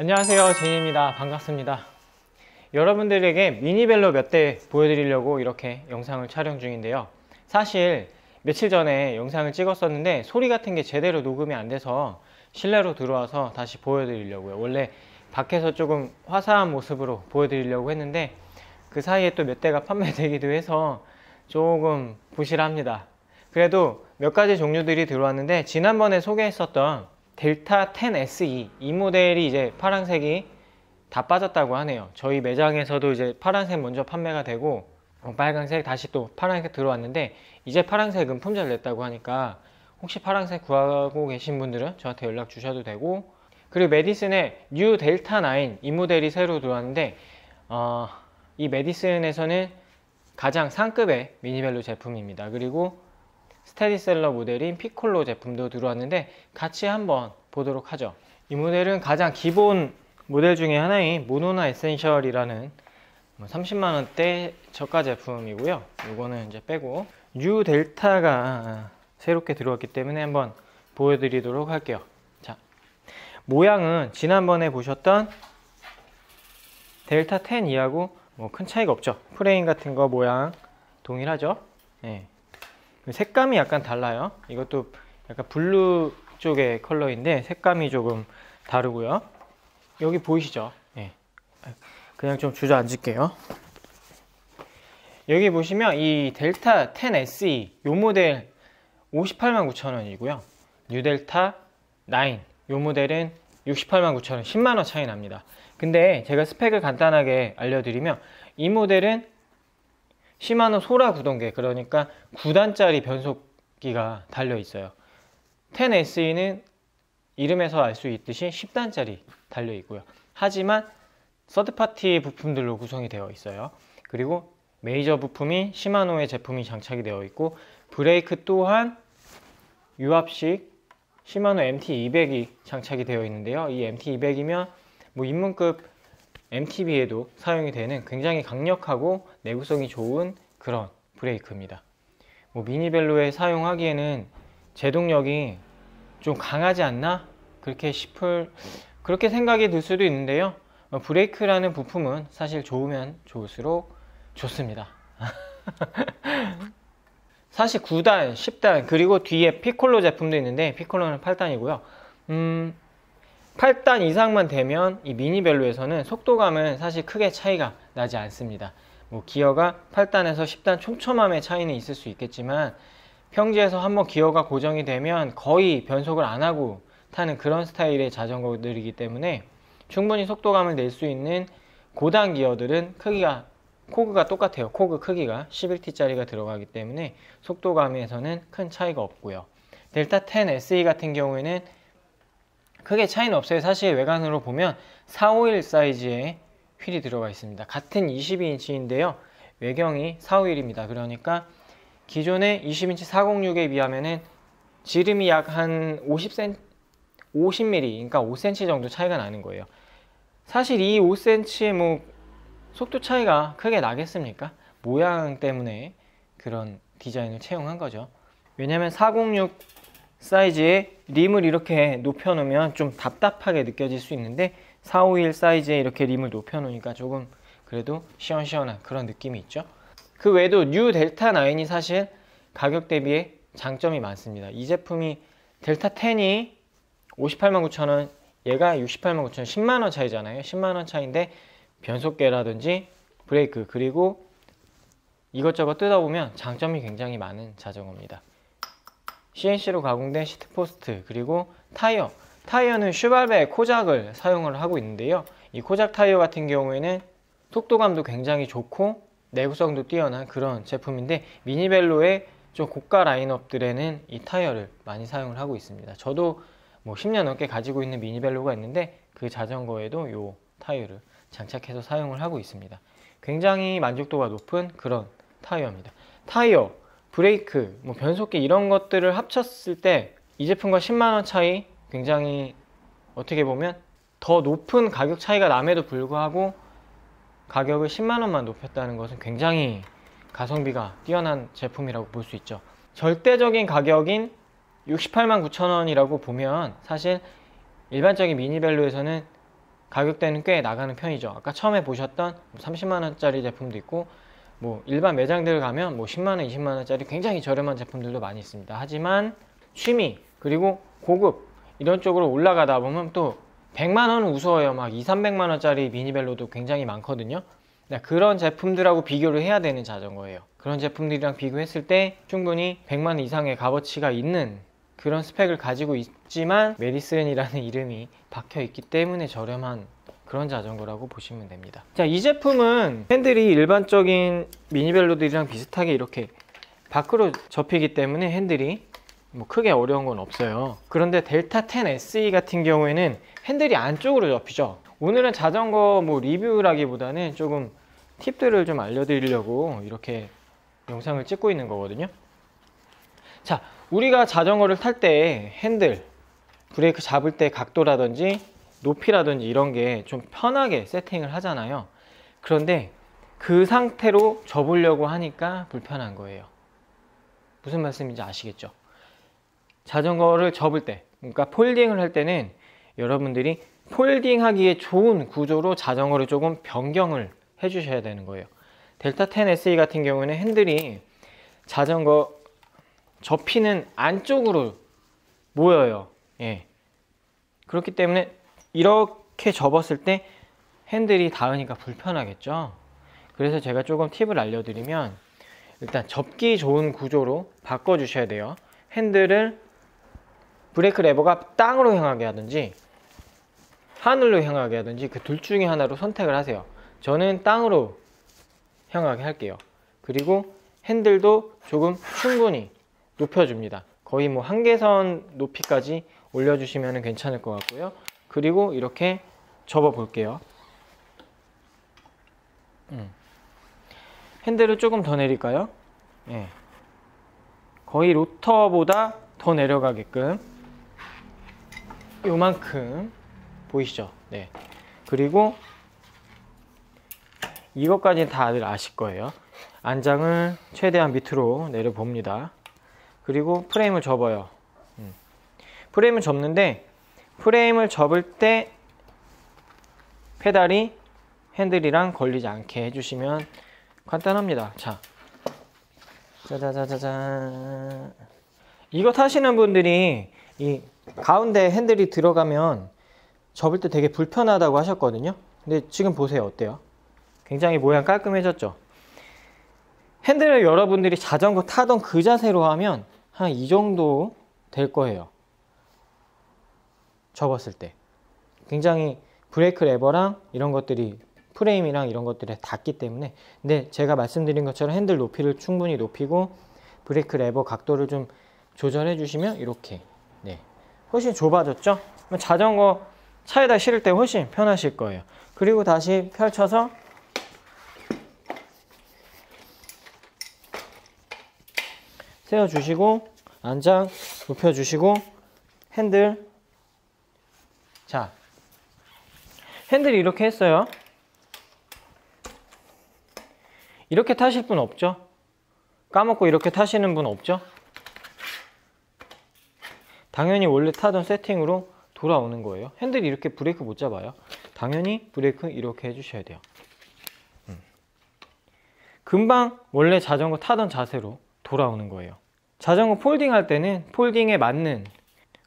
안녕하세요, 제이입니다. 반갑습니다. 여러분들에게 미니벨로 몇 대 보여드리려고 이렇게 영상을 촬영 중인데요. 사실 며칠 전에 영상을 찍었었는데 소리 같은 게 제대로 녹음이 안 돼서 실내로 들어와서 다시 보여드리려고요. 원래 밖에서 조금 화사한 모습으로 보여드리려고 했는데 그 사이에 또 몇 대가 판매되기도 해서 조금 부실합니다. 그래도 몇 가지 종류들이 들어왔는데 지난번에 소개했었던 델타 10 SE 이 모델이 이제 파란색이 다 빠졌다고 하네요. 저희 매장에서도 이제 파란색 먼저 판매가 되고 빨간색 다시 또 파란색 들어왔는데 이제 파란색은 품절 냈다고 하니까 혹시 파란색 구하고 계신 분들은 저한테 연락 주셔도 되고, 그리고 메디슨의 뉴 델타 9 이 모델이 새로 들어왔는데 이 메디슨에서는 가장 상급의 미니벨로 제품입니다. 그리고 스테디셀러 모델인 피콜로 제품도 들어왔는데 같이 한번 보도록 하죠. 이 모델은 가장 기본 모델 중에 하나인 모노나 에센셜이라는 30만원대 저가 제품이고요. 이거는 이제 빼고 뉴 델타가 새롭게 들어왔기 때문에 한번 보여드리도록 할게요. 자, 모양은 지난번에 보셨던 델타 10이하고 뭐 큰 차이가 없죠. 프레임 같은 거 모양 동일하죠. 네. 색감이 약간 달라요. 이것도 약간 블루 쪽의 컬러인데 색감이 조금 다르고요. 여기 보이시죠? 네. 그냥 좀 주저앉을게요. 여기 보시면 이 델타 10 SE 요 모델 589,000원이고요 뉴델타 9 요 모델은 689,000원 10만원 차이 납니다. 근데 제가 스펙을 간단하게 알려드리면 이 모델은 시마노 소라 구동계, 그러니까 9단짜리 변속기가 달려 있어요. 10 SE는 이름에서 알 수 있듯이 10단짜리 달려 있고요. 하지만 서드파티 부품들로 구성이 되어 있어요. 그리고 메이저 부품이 시마노의 제품이 장착이 되어 있고, 브레이크 또한 유압식 시마노 MT200이 장착이 되어 있는데요. 이 MT200이면 뭐 입문급 MTB에도 사용이 되는 굉장히 강력하고 내구성이 좋은 그런 브레이크입니다. 뭐 미니벨로에 사용하기에는 제동력이 좀 강하지 않나? 그렇게 생각이 들 수도 있는데요. 브레이크라는 부품은 사실 좋으면 좋을수록 좋습니다. 사실 9단, 10단, 그리고 뒤에 피콜로 제품도 있는데 피콜로는 8단이고요. 8단 이상만 되면 이 미니벨로에서는 속도감은 사실 크게 차이가 나지 않습니다. 뭐 기어가 8단에서 10단 촘촘함의 차이는 있을 수 있겠지만 평지에서 한번 기어가 고정이 되면 거의 변속을 안 하고 타는 그런 스타일의 자전거들이기 때문에 충분히 속도감을 낼 수 있는 고단 기어들은 코그가 똑같아요. 코그 크기가 11T짜리가 들어가기 때문에 속도감에서는 큰 차이가 없고요. 델타 10 SE 같은 경우에는 크게 차이는 없어요. 사실 외관으로 보면 451 사이즈의 휠이 들어가 있습니다. 같은 22인치인데요 외경이 451입니다. 그러니까 기존의 20인치 406에 비하면은 지름이 약 한 50mm, 그러니까 5cm 정도 차이가 나는 거예요. 사실 이 5cm의 뭐 속도 차이가 크게 나겠습니까? 모양 때문에 그런 디자인을 채용한 거죠. 왜냐면 406 사이즈의 림을 이렇게 높여 놓으면 좀 답답하게 느껴질 수 있는데 451 사이즈에 이렇게 림을 높여 놓으니까 조금 그래도 시원시원한 그런 느낌이 있죠. 그 외에도 뉴 델타 9이 사실 가격 대비에 장점이 많습니다. 이 제품이 델타 10이 589,000원, 얘가 689,000원, 10만원 차이잖아요. 10만원 차이인데 변속계라든지 브레이크 그리고 이것저것 뜯어보면 장점이 굉장히 많은 자전거입니다. CNC로 가공된 시트포스트, 그리고 타이어는 슈발베 코작을 사용을 하고 있는데요. 이 코작 타이어 같은 경우에는 속도감도 굉장히 좋고 내구성도 뛰어난 그런 제품인데 미니벨로의 좀 고가 라인업들에는 이 타이어를 많이 사용을 하고 있습니다. 저도 뭐 10년 넘게 가지고 있는 미니벨로가 있는데 그 자전거에도 이 타이어를 장착해서 사용을 하고 있습니다. 굉장히 만족도가 높은 그런 타이어입니다. 타이어, 브레이크, 뭐 변속기 이런 것들을 합쳤을 때 이 제품과 10만원 차이, 굉장히 어떻게 보면 더 높은 가격 차이가 남에도 불구하고 가격을 10만원만 높였다는 것은 굉장히 가성비가 뛰어난 제품이라고 볼 수 있죠. 절대적인 가격인 689,000원이라고 보면 사실 일반적인 미니벨로에서는 가격대는 꽤 나가는 편이죠. 아까 처음에 보셨던 30만원짜리 제품도 있고 뭐 일반 매장들 가면 뭐 10만원, 20만원짜리 굉장히 저렴한 제품들도 많이 있습니다. 하지만 취미 그리고 고급 이런 쪽으로 올라가다 보면 또 100만원은 우스워요. 막 2, 300만원짜리 미니벨로도 굉장히 많거든요. 그런 제품들하고 비교를 해야 되는 자전거예요. 그런 제품들이랑 비교했을 때 충분히 100만원 이상의 값어치가 있는 그런 스펙을 가지고 있지만 메디슨이라는 이름이 박혀 있기 때문에 저렴한 그런 자전거라고 보시면 됩니다. 자, 이 제품은 핸들이 일반적인 미니벨로들이랑 비슷하게 이렇게 밖으로 접히기 때문에 핸들이 뭐 크게 어려운 건 없어요. 그런데 델타 10 SE 같은 경우에는 핸들이 안쪽으로 접히죠. 오늘은 자전거 뭐 리뷰라기보다는 조금 팁들을 좀 알려드리려고 이렇게 영상을 찍고 있는 거거든요. 자, 우리가 자전거를 탈 때 핸들, 브레이크 잡을 때 각도라든지 높이라든지 이런 게 좀 편하게 세팅을 하잖아요. 그런데 그 상태로 접으려고 하니까 불편한 거예요. 무슨 말씀인지 아시겠죠? 자전거를 접을 때, 그러니까 폴딩을 할 때는 여러분들이 폴딩하기에 좋은 구조로 자전거를 조금 변경을 해 주셔야 되는 거예요. 델타 10 SE 같은 경우는 핸들이 자전거 접히는 안쪽으로 모여요. 예. 그렇기 때문에 이렇게 접었을 때 핸들이 닿으니까 불편하겠죠. 그래서 제가 조금 팁을 알려드리면 일단 접기 좋은 구조로 바꿔 주셔야 돼요. 핸들을 브레이크 레버가 땅으로 향하게 하든지 하늘로 향하게 하든지 그 둘 중에 하나로 선택을 하세요. 저는 땅으로 향하게 할게요. 그리고 핸들도 조금 충분히 높여줍니다. 거의 뭐 한계선 높이까지 올려주시면 괜찮을 것 같고요. 그리고 이렇게 접어 볼게요. 핸들을 조금 더 내릴까요? 예. 거의 로터보다 더 내려가게끔 요만큼 보이시죠? 네. 그리고 이것까지는 다들 아실 거예요. 안장을 최대한 밑으로 내려봅니다. 그리고 프레임을 접어요. 프레임을 접는데 프레임을 접을 때 페달이 핸들이랑 걸리지 않게 해주시면 간단합니다. 자, 짜자자자잔. 이거 타시는 분들이 이 가운데 핸들이 들어가면 접을 때 되게 불편하다고 하셨거든요. 근데 지금 보세요. 어때요? 굉장히 모양 깔끔해졌죠? 핸들을 여러분들이 자전거 타던 그 자세로 하면 한 이 정도 될 거예요. 접었을 때. 굉장히 브레이크 레버랑 이런 것들이 프레임이랑 이런 것들에 닿기 때문에. 근데 제가 말씀드린 것처럼 핸들 높이를 충분히 높이고 브레이크 레버 각도를 좀 조절해 주시면 이렇게 네, 훨씬 좁아졌죠? 자전거 차에다 실을 때 훨씬 편하실 거예요. 그리고 다시 펼쳐서 세워주시고 안장 높여주시고 핸들, 자, 핸들이 이렇게 했어요. 이렇게 타실 분 없죠? 까먹고 이렇게 타시는 분 없죠? 당연히 원래 타던 세팅으로 돌아오는 거예요. 핸들이 이렇게 브레이크 못 잡아요. 당연히 브레이크 이렇게 해주셔야 돼요. 금방 원래 자전거 타던 자세로 돌아오는 거예요. 자전거 폴딩 할 때는 폴딩에 맞는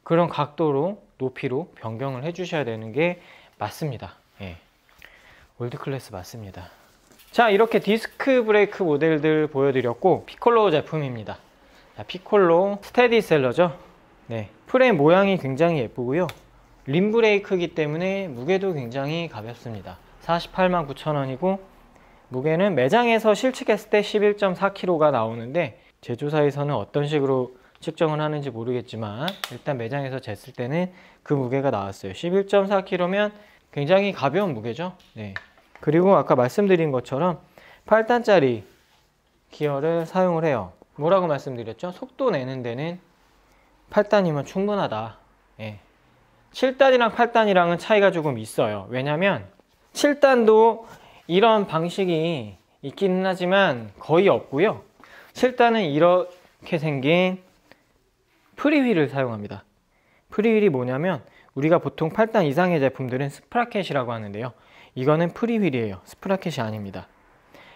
그런 각도로 높이로 변경을 해주셔야 되는 게 맞습니다. 예. 월드클래스 맞습니다. 자, 이렇게 디스크 브레이크 모델들 보여드렸고 피콜로 제품입니다. 자, 피콜로 스테디셀러죠. 네, 프레임 모양이 굉장히 예쁘고요. 림 브레이크이기 때문에 무게도 굉장히 가볍습니다. 489,000원이고 무게는 매장에서 실측했을 때 11.4kg가 나오는데 제조사에서는 어떤 식으로 측정을 하는지 모르겠지만 일단 매장에서 쟀을 때는 그 무게가 나왔어요. 11.4kg면 굉장히 가벼운 무게죠. 네. 그리고 아까 말씀드린 것처럼 8단짜리 기어를 사용을 해요. 뭐라고 말씀드렸죠? 속도 내는 데는 8단이면 충분하다. 예. 7단이랑 8단이랑은 차이가 조금 있어요. 왜냐면 7단도 이런 방식이 있기는 하지만 거의 없고요. 7단은 이렇게 생긴 프리휠을 사용합니다. 프리휠이 뭐냐면 우리가 보통 8단 이상의 제품들은 스프라켓이라고 하는데요. 이거는 프리휠이에요. 스프라켓이 아닙니다.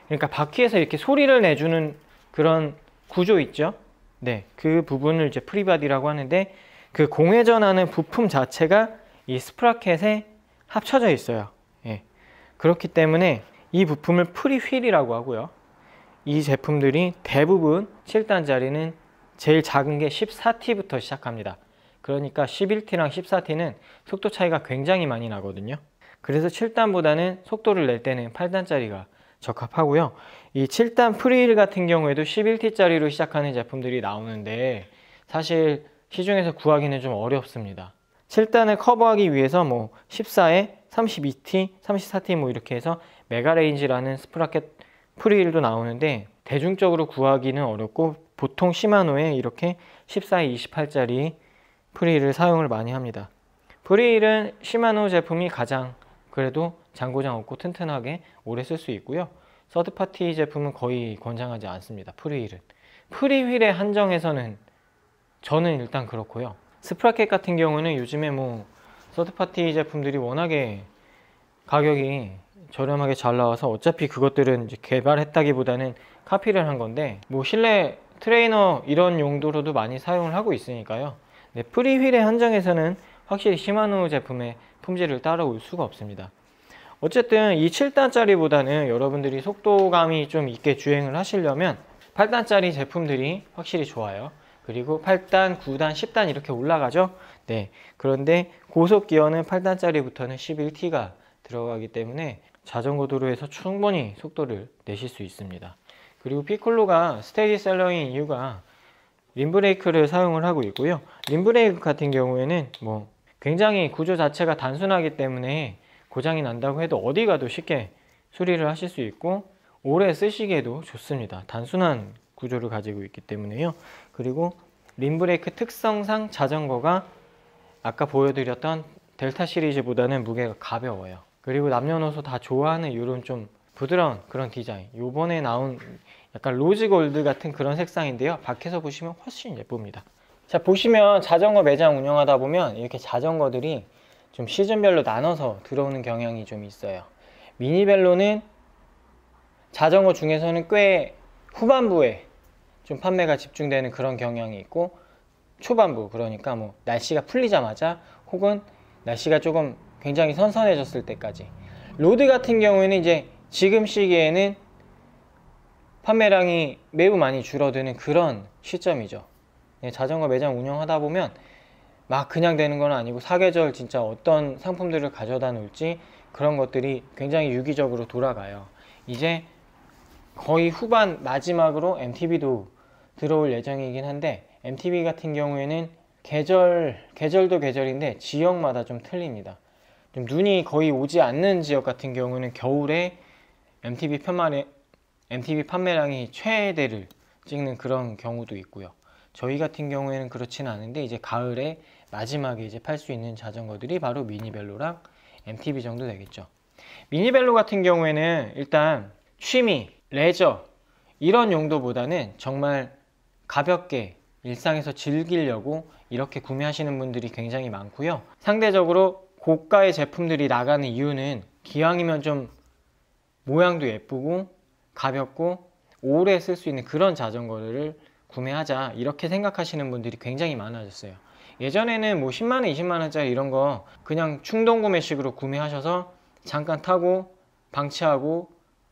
그러니까 바퀴에서 이렇게 소리를 내주는 그런 구조 있죠? 네, 그 부분을 이제 프리바디라고 하는데, 그 공회전하는 부품 자체가 이 스프라켓에 합쳐져 있어요. 예. 그렇기 때문에 이 부품을 프리휠이라고 하고요. 이 제품들이 대부분 7단짜리는 제일 작은 게 14T부터 시작합니다. 그러니까 11T랑 14T는 속도 차이가 굉장히 많이 나거든요. 그래서 7단보다는 속도를 낼 때는 8단짜리가 적합하고요. 이 7단 프리휠 같은 경우에도 11T짜리로 시작하는 제품들이 나오는데 사실 시중에서 구하기는 좀 어렵습니다. 7단을 커버하기 위해서 뭐 14에 32T, 34T 뭐 이렇게 해서 메가레인지라는 스프라켓 프리휠도 나오는데 대중적으로 구하기는 어렵고 보통 시마노에 이렇게 14에 28짜리 프리휠을 사용을 많이 합니다. 프리휠은 시마노 제품이 가장 그래도 장고장 없고 튼튼하게 오래 쓸 수 있고요. 서드파티 제품은 거의 권장하지 않습니다. 프리휠은. 프리휠에 한정해서는 저는 일단 그렇고요. 스프라켓 같은 경우는 요즘에 뭐 서드파티 제품들이 워낙에 가격이 저렴하게 잘 나와서 어차피 그것들은 이제 개발했다기보다는 카피를 한 건데 뭐 실내 트레이너 이런 용도로도 많이 사용을 하고 있으니까요. 네, 프리휠에 한정해서는 확실히 시마노 제품의 품질을 따라올 수가 없습니다. 어쨌든 이 7단짜리보다는 여러분들이 속도감이 좀 있게 주행을 하시려면 8단짜리 제품들이 확실히 좋아요. 그리고 8단, 9단, 10단 이렇게 올라가죠. 네, 그런데 고속 기어는 8단짜리부터는 11T가 들어가기 때문에 자전거 도로에서 충분히 속도를 내실 수 있습니다. 그리고 피콜로가 스테디셀러인 이유가 림브레이크를 사용을 하고 있고요. 림브레이크 같은 경우에는 뭐 굉장히 구조 자체가 단순하기 때문에 고장이 난다고 해도 어디 가도 쉽게 수리를 하실 수 있고 오래 쓰시기에도 좋습니다. 단순한 구조를 가지고 있기 때문에요. 그리고 림브레이크 특성상 자전거가 아까 보여드렸던 델타 시리즈보다는 무게가 가벼워요. 그리고 남녀노소 다 좋아하는 이런 좀 부드러운 그런 디자인, 요번에 나온 약간 로즈 골드 같은 그런 색상인데요. 밖에서 보시면 훨씬 예쁩니다. 자, 보시면 자전거 매장 운영하다 보면 이렇게 자전거들이 좀 시즌별로 나눠서 들어오는 경향이 좀 있어요. 미니벨로는 자전거 중에서는 꽤 후반부에 좀 판매가 집중되는 그런 경향이 있고, 초반부, 그러니까 뭐 날씨가 풀리자마자 혹은 날씨가 조금 굉장히 선선해졌을 때까지. 로드 같은 경우에는 이제 지금 시기에는 판매량이 매우 많이 줄어드는 그런 시점이죠. 네, 자전거 매장 운영하다 보면 막 그냥 되는 건 아니고 사계절 진짜 어떤 상품들을 가져다 놓을지 그런 것들이 굉장히 유기적으로 돌아가요. 이제 거의 후반 마지막으로 MTB도 들어올 예정이긴 한데, MTB 같은 경우에는 계절도 계절인데 지역마다 좀 틀립니다. 좀 눈이 거의 오지 않는 지역 같은 경우는 겨울에 MTB 판매량이 최대를 찍는 그런 경우도 있고요. 저희 같은 경우에는 그렇지는 않은데 이제 가을에 마지막에 이제 팔 수 있는 자전거들이 바로 미니벨로랑 MTB 정도 되겠죠. 미니벨로 같은 경우에는 일단 취미, 레저 이런 용도보다는 정말 가볍게 일상에서 즐기려고 이렇게 구매하시는 분들이 굉장히 많고요. 상대적으로 고가의 제품들이 나가는 이유는 기왕이면 좀 모양도 예쁘고 가볍고 오래 쓸 수 있는 그런 자전거를 구매하자, 이렇게 생각하시는 분들이 굉장히 많아졌어요. 예전에는 뭐 10만원, 20만원짜리 이런 거 그냥 충동 구매식으로 구매하셔서 잠깐 타고 방치하고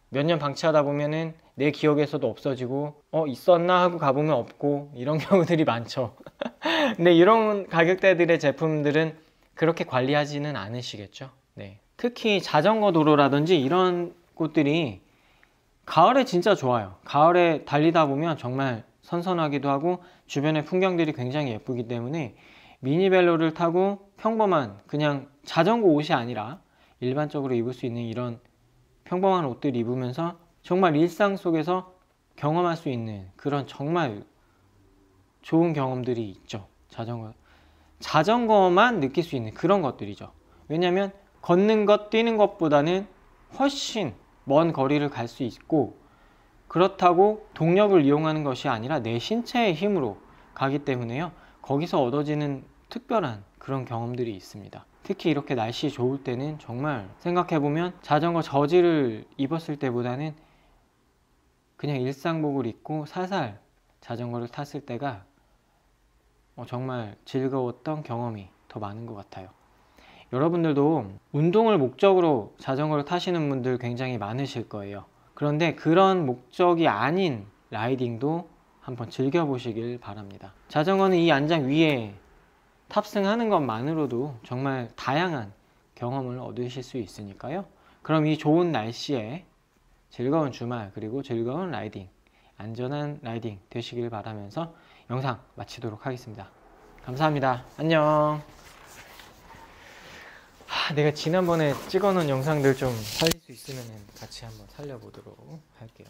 몇 년 방치하다 보면은 내 기억에서도 없어지고 있었나 하고 가보면 없고 이런 경우들이 많죠. 근데 이런 가격대들의 제품들은 그렇게 관리하지는 않으시겠죠. 네. 특히 자전거 도로라든지 이런 곳들이 가을에 진짜 좋아요. 가을에 달리다 보면 정말 선선하기도 하고 주변의 풍경들이 굉장히 예쁘기 때문에 미니벨로를 타고 평범한 그냥 자전거 옷이 아니라 일반적으로 입을 수 있는 이런 평범한 옷들 입으면서 정말 일상 속에서 경험할 수 있는 그런 정말 좋은 경험들이 있죠. 자전거만 느낄 수 있는 그런 것들이죠. 왜냐하면 걷는 것, 뛰는 것보다는 훨씬 먼 거리를 갈 수 있고, 그렇다고 동력을 이용하는 것이 아니라 내 신체의 힘으로 가기 때문에요. 거기서 얻어지는 특별한 그런 경험들이 있습니다. 특히 이렇게 날씨 좋을 때는 정말 생각해보면 자전거 저지를 입었을 때보다는 그냥 일상복을 입고 살살 자전거를 탔을 때가 정말 즐거웠던 경험이 더 많은 것 같아요. 여러분들도 운동을 목적으로 자전거를 타시는 분들 굉장히 많으실 거예요. 그런데 그런 목적이 아닌 라이딩도 한번 즐겨보시길 바랍니다. 자전거는 이 안장 위에 탑승하는 것만으로도 정말 다양한 경험을 얻으실 수 있으니까요. 그럼 이 좋은 날씨에 즐거운 주말 그리고 즐거운 라이딩, 안전한 라이딩 되시길 바라면서 영상 마치도록 하겠습니다. 감사합니다. 안녕. 내가 지난번에 찍어놓은 영상들 좀 살릴 수 있으면 같이 한번 살려보도록 할게요.